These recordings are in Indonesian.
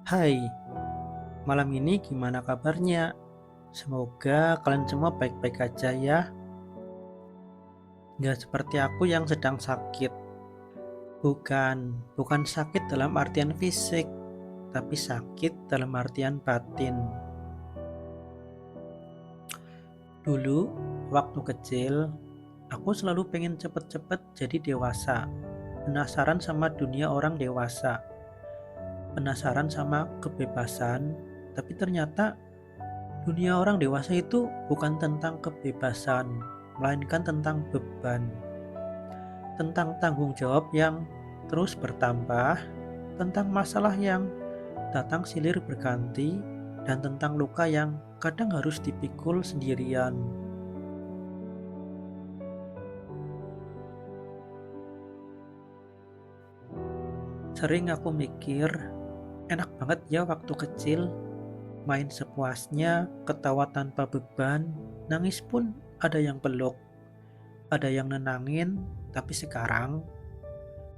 Hai, malam ini gimana kabarnya? Semoga kalian semua baik-baik aja ya. Nggak seperti aku yang sedang sakit. Bukan sakit dalam artian fisik, tapi sakit dalam artian batin. Dulu, waktu kecil, aku selalu pengen cepet-cepet jadi dewasa. Penasaran sama dunia orang dewasa. Penasaran sama kebebasan, tapi ternyata dunia orang dewasa itu bukan tentang kebebasan, melainkan tentang beban, tentang tanggung jawab yang terus bertambah, tentang masalah yang datang silih berganti, dan tentang luka yang kadang harus dipikul sendirian. Sering aku mikir, enak banget ya waktu kecil, main sepuasnya, ketawa tanpa beban, nangis pun ada yang peluk, ada yang nenangin, tapi sekarang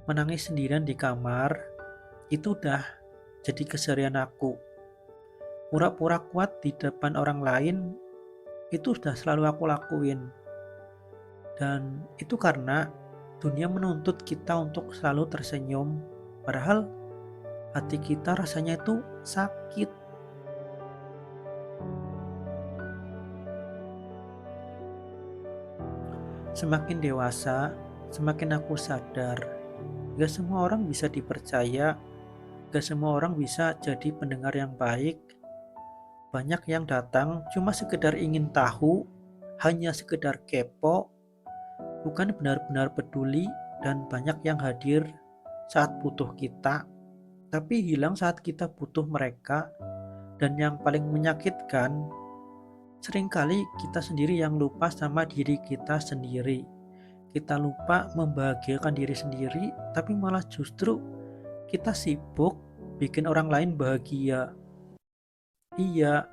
menangis sendirian di kamar, itu udah jadi keseharian aku. Pura-pura kuat di depan orang lain, itu sudah selalu aku lakuin. Dan itu karena dunia menuntut kita untuk selalu tersenyum, padahal hati kita rasanya itu sakit. Semakin dewasa, semakin aku sadar, gak semua orang bisa dipercaya, gak semua orang bisa jadi pendengar yang baik. Banyak yang datang cuma sekedar ingin tahu, hanya sekedar kepo, bukan benar-benar peduli, dan banyak yang hadir saat butuh kita, tapi hilang saat kita butuh mereka. Dan yang paling menyakitkan, seringkali kita sendiri yang lupa sama diri kita sendiri. Kita lupa membahagiakan diri sendiri, tapi malah justru kita sibuk bikin orang lain bahagia. Iya,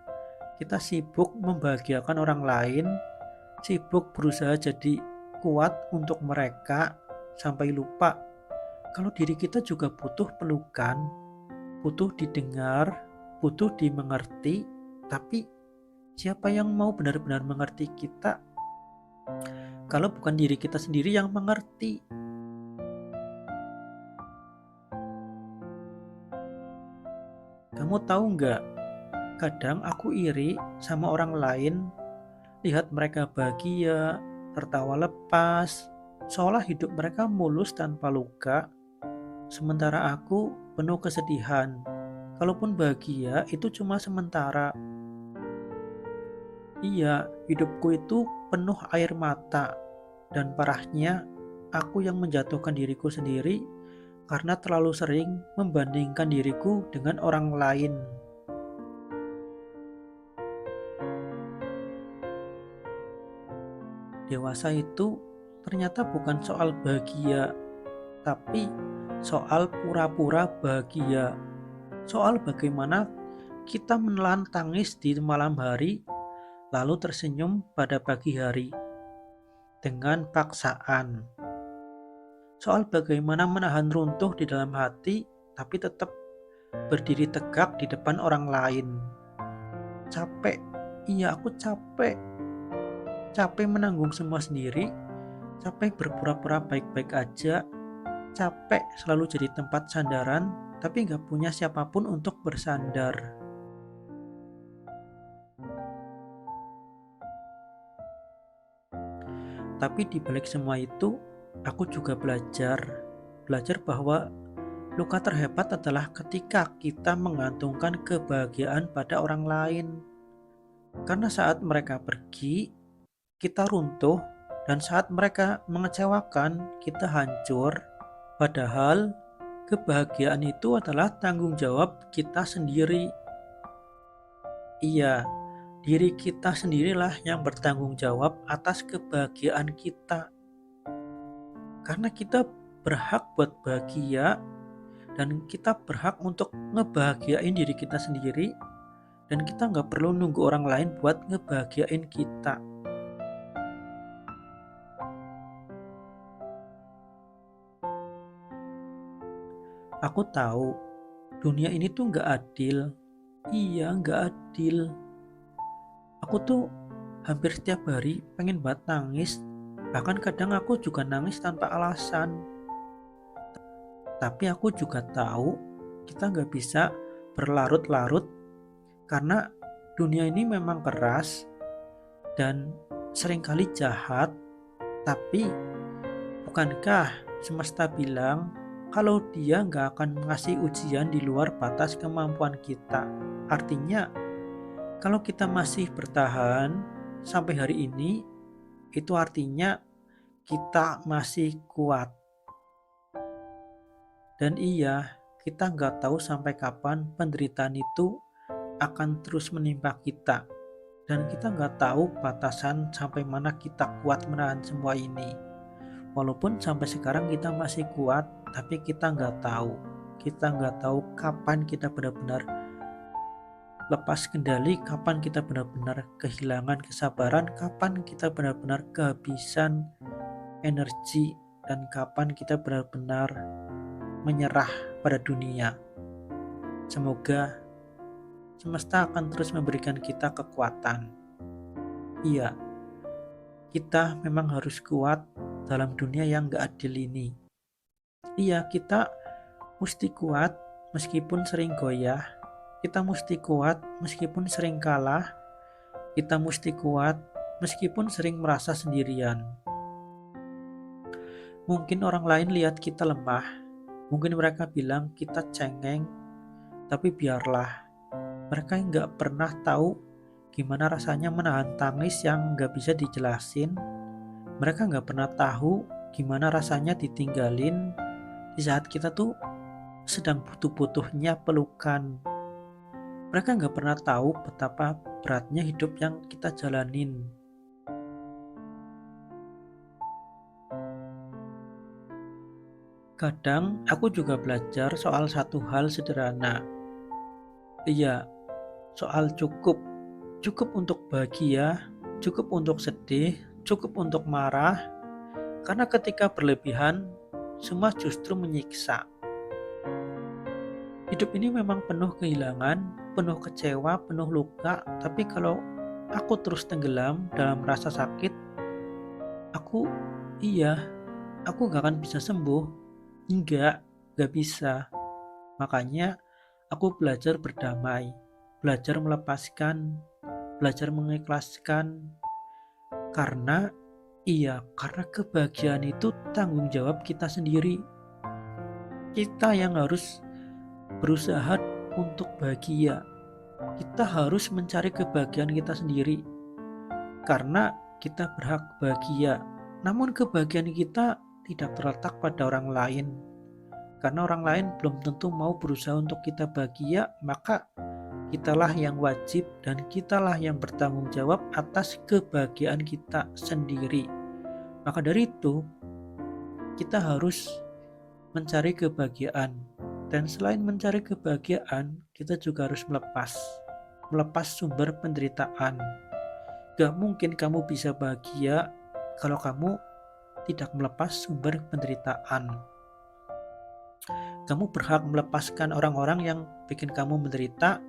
kita sibuk membahagiakan orang lain, sibuk berusaha jadi kuat untuk mereka, sampai lupa kalau diri kita juga butuh pelukan, butuh didengar, butuh dimengerti. Tapi siapa yang mau benar-benar mengerti kita kalau bukan diri kita sendiri yang mengerti? Kamu tahu nggak, kadang aku iri sama orang lain, lihat mereka bahagia, tertawa lepas, seolah hidup mereka mulus tanpa luka. Sementara aku penuh kesedihan. Kalaupun bahagia, itu cuma sementara. Iya, hidupku itu penuh air mata. Dan parahnya, aku yang menjatuhkan diriku sendiri karena terlalu sering membandingkan diriku dengan orang lain. Dewasa itu ternyata bukan soal bahagia, tapi soal pura-pura bahagia. Soal bagaimana kita menelan tangis di malam hari, lalu tersenyum pada pagi hari dengan paksaan. Soal bagaimana menahan runtuh di dalam hati, tapi tetap berdiri tegak di depan orang lain. Capek, iya aku capek. Capek menanggung semua sendiri, capek berpura-pura baik-baik aja, capek selalu jadi tempat sandaran, tapi gak punya siapapun untuk bersandar. Tapi di balik semua itu, aku juga belajar. Belajar bahwa luka terhebat adalah ketika kita menggantungkan kebahagiaan pada orang lain. Karena saat mereka pergi, kita runtuh, dan saat mereka mengecewakan, kita hancur. Padahal kebahagiaan itu adalah tanggung jawab kita sendiri. Iya, diri kita sendirilah yang bertanggung jawab atas kebahagiaan kita. Karena kita berhak buat bahagia, dan kita berhak untuk ngebahagiain diri kita sendiri, dan kita nggak perlu nunggu orang lain buat ngebahagiain kita. Aku tahu dunia ini tuh nggak adil. Iya, nggak adil. Aku tuh hampir setiap hari pengen banget nangis. Bahkan kadang aku juga nangis tanpa alasan. Tapi aku juga tahu kita nggak bisa berlarut-larut karena dunia ini memang keras dan seringkali jahat. Tapi bukankah semesta bilang kalau dia nggak akan ngasih ujian di luar batas kemampuan kita? Artinya kalau kita masih bertahan sampai hari ini, itu artinya kita masih kuat. Dan iya, kita nggak tahu sampai kapan penderitaan itu akan terus menimpa kita. Dan kita nggak tahu batasan sampai mana kita kuat menahan semua ini. Walaupun sampai sekarang kita masih kuat, tapi kita nggak tahu. Kita nggak tahu kapan kita benar-benar lepas kendali, kapan kita benar-benar kehilangan kesabaran, kapan kita benar-benar kehabisan energi, dan kapan kita benar-benar menyerah pada dunia. Semoga semesta akan terus memberikan kita kekuatan. Iya, kita memang harus kuat dalam dunia yang gak adil ini. Iya, kita mesti kuat meskipun sering goyah. Kita mesti kuat meskipun sering kalah. Kita mesti kuat meskipun sering merasa sendirian. Mungkin orang lain lihat kita lemah. Mungkin mereka bilang kita cengeng. Tapi biarlah. Mereka nggak pernah tahu gimana rasanya menahan tangis yang nggak bisa dijelasin. Mereka nggak pernah tahu gimana rasanya ditinggalin di saat kita tuh sedang butuh-butuhnya pelukan. Mereka nggak pernah tahu betapa beratnya hidup yang kita jalanin. Kadang aku juga belajar soal satu hal sederhana. Iya, soal cukup. Cukup untuk bahagia, cukup untuk sedih, cukup untuk marah. Karena ketika berlebihan, semua justru menyiksa. Hidup ini memang penuh kehilangan, penuh kecewa, penuh luka. Tapi kalau aku terus tenggelam dalam rasa sakit, aku gak akan bisa sembuh. Gak bisa. Makanya aku belajar berdamai, belajar melepaskan, belajar mengikhlaskan. Karena kebahagiaan itu tanggung jawab kita sendiri. Kita yang harus berusaha untuk bahagia. Kita harus mencari kebahagiaan kita sendiri. Karena kita berhak bahagia. Namun kebahagiaan kita tidak terletak pada orang lain. Karena orang lain belum tentu mau berusaha untuk kita bahagia, maka kitalah yang wajib dan kitalah yang bertanggung jawab atas kebahagiaan kita sendiri. Maka dari itu, kita harus mencari kebahagiaan. Dan selain mencari kebahagiaan, kita juga harus melepas sumber penderitaan. Gak mungkin kamu bisa bahagia kalau kamu tidak melepas sumber penderitaan. Kamu berhak melepaskan orang-orang yang bikin kamu menderita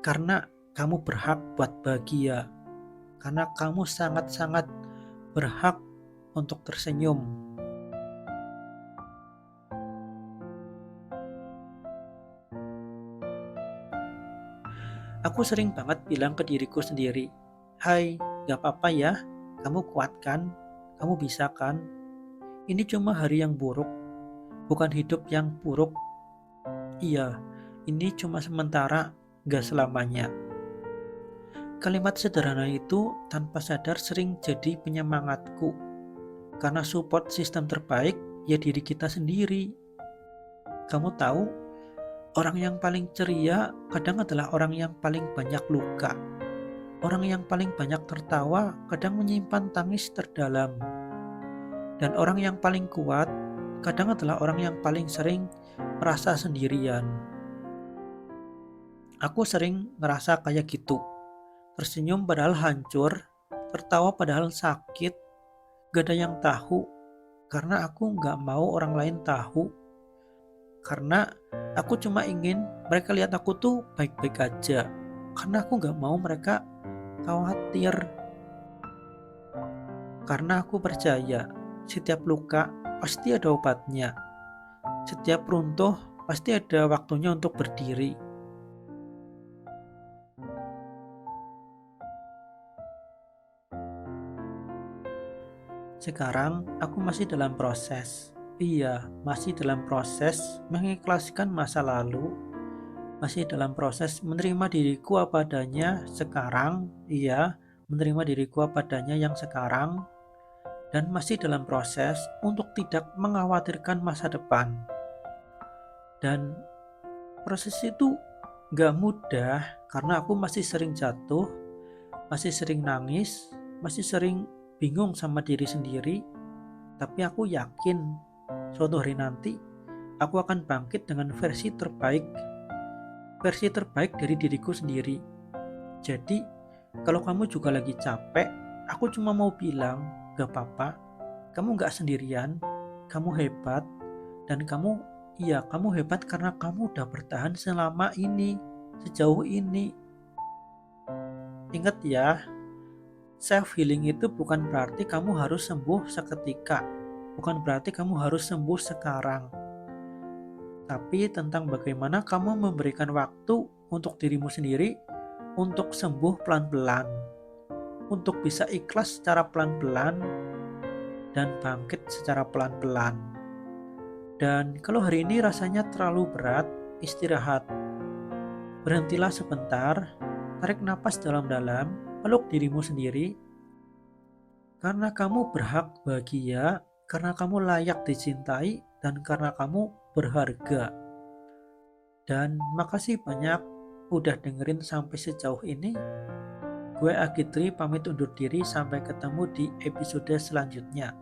karena kamu berhak buat bahagia. Karena kamu sangat-sangat berhak untuk tersenyum. Aku sering banget bilang ke diriku sendiri, "Hai, gak apa-apa ya, kamu kuat kan? Kamu bisa kan? Ini cuma hari yang buruk, bukan hidup yang buruk. Iya, ini cuma sementara, gak selamanya." Kalimat sederhana itu tanpa sadar sering jadi penyemangatku. Karena support sistem terbaik ya diri kita sendiri. Kamu tahu, orang yang paling ceria kadang adalah orang yang paling banyak luka. Orang yang paling banyak tertawa kadang menyimpan tangis terdalam. Dan orang yang paling kuat kadang adalah orang yang paling sering merasa sendirian. Aku sering ngerasa kayak gitu. Tersenyum padahal hancur, tertawa padahal sakit. Gak ada yang tahu, karena aku gak mau orang lain tahu. karena aku cuma ingin mereka lihat aku tuh baik-baik aja, karena aku gak mau mereka khawatir, karena aku percaya setiap luka pasti ada obatnya, setiap runtuh pasti ada waktunya untuk berdiri. Sekarang aku masih dalam proses. Iya, masih dalam proses mengikhlaskan masa lalu, masih dalam proses menerima diriku apa adanya sekarang. Iya, menerima diriku apa adanya yang sekarang, dan masih dalam proses untuk tidak mengkhawatirkan masa depan. Dan proses itu gak mudah karena aku masih sering jatuh, masih sering nangis, masih sering bingung sama diri sendiri. Tapi aku yakin suatu hari nanti aku akan bangkit dengan versi terbaik dari diriku sendiri. Jadi kalau kamu juga lagi capek, aku cuma mau bilang, gak apa-apa, kamu gak sendirian, kamu hebat, dan kamu hebat karena kamu udah bertahan selama ini, sejauh ini. Ingat ya, self healing itu bukan berarti kamu harus sembuh seketika, bukan berarti kamu harus sembuh sekarang, tapi tentang bagaimana kamu memberikan waktu untuk dirimu sendiri untuk sembuh pelan-pelan, untuk bisa ikhlas secara pelan-pelan dan bangkit secara pelan-pelan. Dan kalau hari ini rasanya terlalu berat, istirahat. Berhentilah sebentar, tarik napas dalam-dalam, peluk dirimu sendiri, karena kamu berhak bahagia, karena kamu layak dicintai, dan karena kamu berharga. Dan makasih banyak udah dengerin sampai sejauh ini. Gue Agitri pamit undur diri, sampai ketemu di episode selanjutnya.